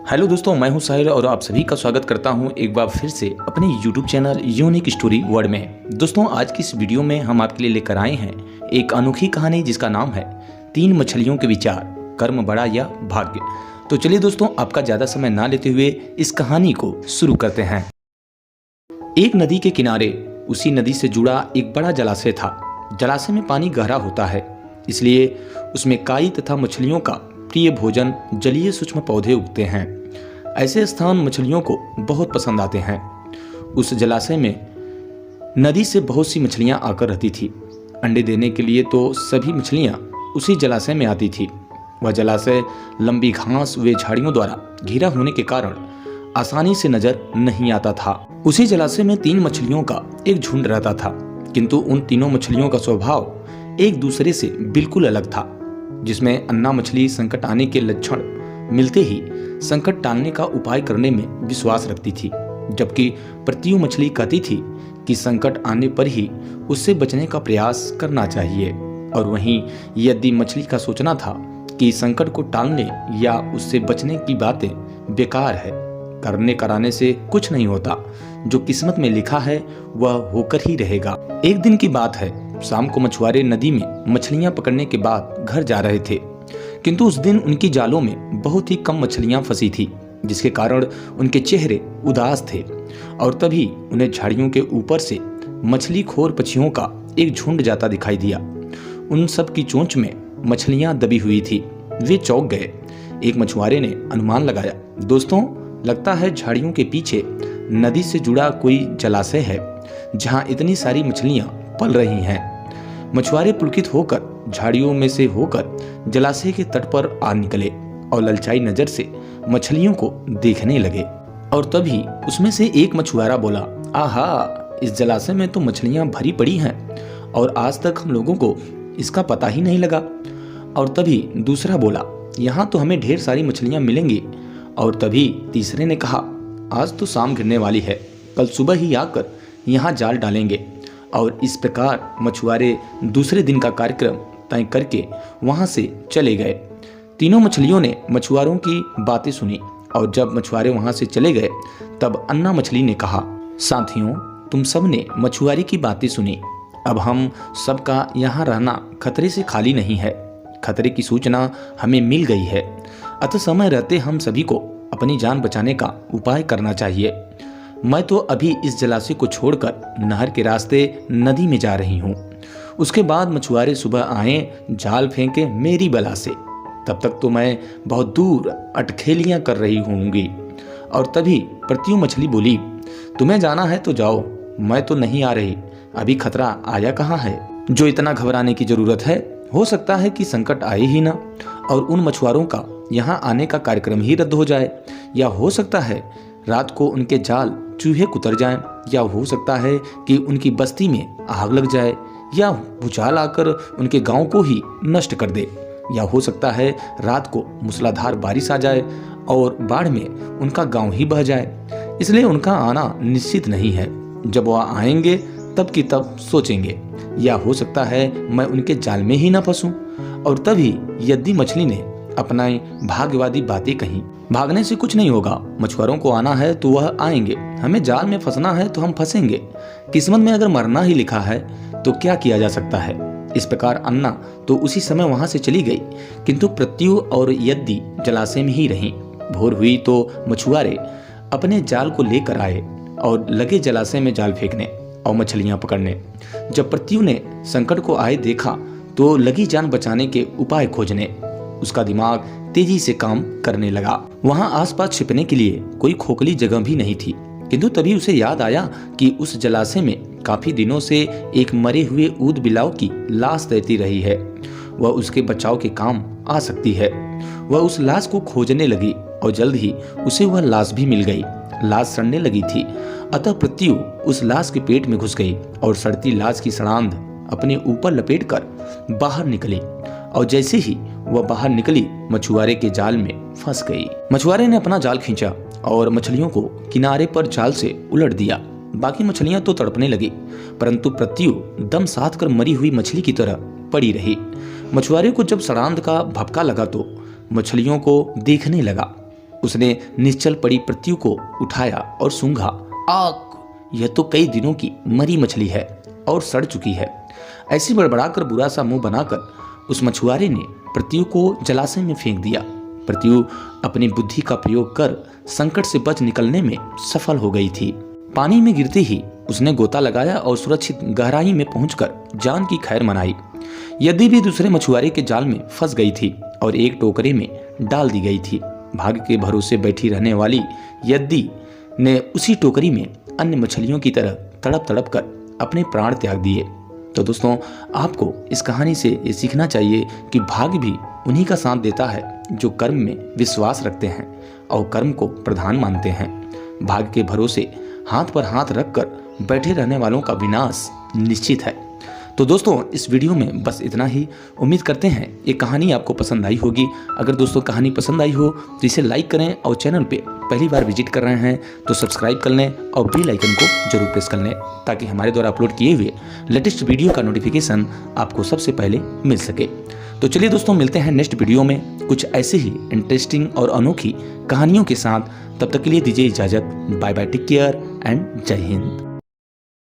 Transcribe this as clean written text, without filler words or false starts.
Hello दोस्तों, मैं हूं साहिल और आप सभी का स्वागत करता हूं एक बार फिर से अपने YouTube channel unique story world में। दोस्तों, आज की इस वीडियो में हम आपके लिए लेकर आए हैं एक अनोखी कहानी जिसका नाम है 3 मछलियों के विचार, कर्म बड़ा या भाग्य। तो चलिए दोस्तों, आपका ज़्यादा समय ना लेते हुए इस कहानी को शुरू करते हैं। एक नदी के किनारे उसी नदी से जुड़ा एक बड़ा जलाशय था। जलाशय में पानी गहरा होता है, इसलिए उसमें काई तथा मछलियों का प्रिय भोजन जलीय सूक्ष्म पौधे उगते हैं। ऐसे स्थान मछलियों को बहुत पसंद आते हैं। उस जलाशय में नदी से बहुत सी मछलियां आकर रहती थी। अंडे देने के लिए तो सभी मछलियां उसी जलाशय में आती थी। वह जलाशय लंबी घास व झाड़ियों द्वारा घिरा होने के कारण आसानी से नजर नहीं आता था। उसी जलाशय में 3 मछलियों का एक झुंड रहता था, किंतु उन तीनों मछलियों का स्वभाव एक दूसरे से बिल्कुल अलग था। जिसमें अन्ना मछली संकट आने के लक्षण मिलते ही संकट टालने का उपाय करने में विश्वास रखती थी, जबकि प्रत्यु मछली कहती थी कि संकट आने पर ही उससे बचने का प्रयास करना चाहिए। और वहीं यदि मछली का सोचना था कि संकट को टालने या उससे बचने की बातें बेकार है, करने कराने से कुछ नहीं होता, जो किस्मत में लिखा है वह होकर ही रहेगा। एक दिन की बात है, शाम को मछुआरे नदी में मछलियां पकड़ने के बाद घर जा रहे थे, किंतु उस दिन उनकी जालों में बहुत ही कम मछलियां फंसी थी, जिसके कारण उनके चेहरे उदास थे। और तभी उन्हें झाड़ियों के ऊपर से मछली खोर पक्षियों का एक झुंड जाता दिखाई दिया। उन सब की चोंच में मछलियां दबी हुई थी। वे चौंक गए। एक मछुआरे ने अनुमान लगाया, दोस्तों, लगता है झाड़ियों के पीछे नदी से जुड़ा कोई जलाशय है जहां इतनी सारी मछलियां पल रही हैं। मछुआरे पुलकित होकर झाड़ियों में से होकर जलाशय के तट पर आ निकले और ललचाई नजर से मछलियों को देखने लगे। और तभी उसमें से एक मछुआरा बोला, आहा, इस जलाशय में तो मछलियां भरी पड़ी हैं और आज तक हम लोगों को इसका पता ही नहीं लगा। और तभी दूसरा बोला, यहाँ तो हमें ढेर सारी मछलियां मिलेंगी। और तभी तीसरे ने कहा, आज तो शाम गिरने वाली है, कल सुबह ही आकर यहाँ जाल डालेंगे। और इस प्रकार मछुआरे दूसरे दिन का कार्यक्रम तय करके वहां से चले गए। तीनों मछलियों ने मछुआरों की बातें सुनी और जब मछुआरे वहां से चले गए तब अन्ना मछली ने कहा, साथियों, तुम सब ने मछुआरे की बातें सुनी। अब हम सबका यहाँ रहना खतरे से खाली नहीं है। खतरे की सूचना हमें मिल गई है, अतः समय रहते हम सभी को अपनी जान बचाने का उपाय करना चाहिए। मैं तो अभी इस जलाशय को छोड़कर नहर के रास्ते नदी में जा रही हूँ। उसके बाद मछुआरे सुबह आए, जाल फेंके मेरी बला से, तब तक तो मैं बहुत दूर अटखेलियाँ कर रही होंगी। और तभी प्रत्यु मछली बोली, तुम्हें जाना है तो जाओ, मैं तो नहीं आ रही। अभी खतरा आया कहाँ है जो इतना घबराने की जरूरत है। हो सकता है कि संकट आए ही ना और उन मछुआरों का यहाँ आने का कार्यक्रम ही रद्द हो जाए, या हो सकता है रात को उनके जाल चूहे कुतर जाएं, या हो सकता है कि उनकी बस्ती में आग लग जाए, या भूचाल आकर उनके गांव को ही नष्ट कर दे, या हो सकता है रात को मूसलाधार बारिश आ जाए और बाढ़ में उनका गांव ही बह जाए। इसलिए उनका आना निश्चित नहीं है। जब वह आएंगे तब की तब सोचेंगे, या हो सकता है मैं उनके जाल में ही ना फंसूं। और तभी यदि मछली ने अपना भाग्यवादी बातें कही, भागने से कुछ नहीं होगा, मछुआरों को आना है तो वह आएंगे, हमें जाल में फंसना है तो हम फंसेंगे, किस्मत में अगर मरना ही लिखा है तो क्या किया जा सकता है। इस प्रकार अन्ना तो उसी समय वहां से चली गई, किंतु प्रत्यु और यदि जलाशय में ही रहीं। भोर हुई तो मछुआरे अपने जाल को लेकर आए और लगे जलाशय में जाल फेंकने और मछलियां पकड़ने। जब प्रत्यु ने संकट को आए देखा तो लगी जान बचाने के उपाय खोजने। उसका दिमाग तेजी से काम करने लगा। वहां आसपास छिपने के लिए कोई खोखली जगह भी नहीं थी, किंतु तभी उसे याद आया कि उस जलाशय में काफी दिनों से एक मरे हुए ऊद बिलाव की लाश तैरती रही है। वह उसके बचाव के काम आ सकती है। वह उस लाश को खोजने लगी और जल्द ही उसे वह लाश भी मिल गई। लाश सड़ने लगी थी, अतः प्रत्यु उस लाश के पेट में घुस गई और सड़ती लाश की सड़ांध अपने ऊपर लपेटकर बाहर निकली। और जैसे ही वह बाहर निकली, मछुआरे के जाल में फंस गई। मछुआरे ने अपना जाल खींचा और मछलियों को किनारे पर जाल से उलट दिया। बाकी मछलियां तो तड़पने लगी, परंतु प्रत्यु दम साध कर मरी हुई मछली की तरह पड़ी रही। मछुआरे को जब सड़ांध का भपका लगा तो मछलियों को देखने लगा। उसने निश्चल पड़ी पृथ्वी को उठाया और सूंघा। आग, यह तो कई दिनों की मरी मछली है और सड़ चुकी है। ऐसी बड़बड़ाकर बुरा सा मुंह बनाकर उस मछुआरे ने पृथ्वी को जलाशय में फेंक दिया। पृथ्वी अपनी बुद्धि का प्रयोग कर संकट से बच निकलने में सफल हो गई थी। पानी में गिरते ही उसने गोता लगाया और सुरक्षित गहराई में पहुंचकर जान की खैर मनाई। यद्दी भी दूसरे मछुआरे के जाल में फंस गई थी और एक टोकरे में डाल दी गई थी। भाग्य के भरोसे बैठी रहने वाली यद्दी ने उसी टोकरी में अन्य मछलियों की तरह तड़प तड़प कर अपने प्राण त्याग दिए। तो दोस्तों, आपको इस कहानी से ये सीखना चाहिए कि भाग्य भी उन्हीं का साथ देता है जो कर्म में विश्वास रखते हैं और कर्म को प्रधान मानते हैं। भाग्य के भरोसे हाथ पर हाथ रखकर बैठे रहने वालों का विनाश निश्चित है। तो दोस्तों, इस वीडियो में बस इतना ही। उम्मीद करते हैं ये कहानी आपको पसंद आई होगी। अगर दोस्तों कहानी पसंद आई हो तो इसे लाइक करें और चैनल पे पहली बार विजिट कर रहे हैं तो सब्सक्राइब कर लें और बेल आइकन को जरूर प्रेस कर लें ताकि हमारे द्वारा अपलोड किए हुए लेटेस्ट वीडियो का नोटिफिकेशन आपको सबसे पहले मिल सके। तो चलिए दोस्तों, मिलते हैं नेक्स्ट वीडियो में कुछ ऐसे ही इंटरेस्टिंग और अनोखी कहानियों के साथ। तब तक के लिए दीजिए इजाजत। Bye bye, take care and जय हिंद।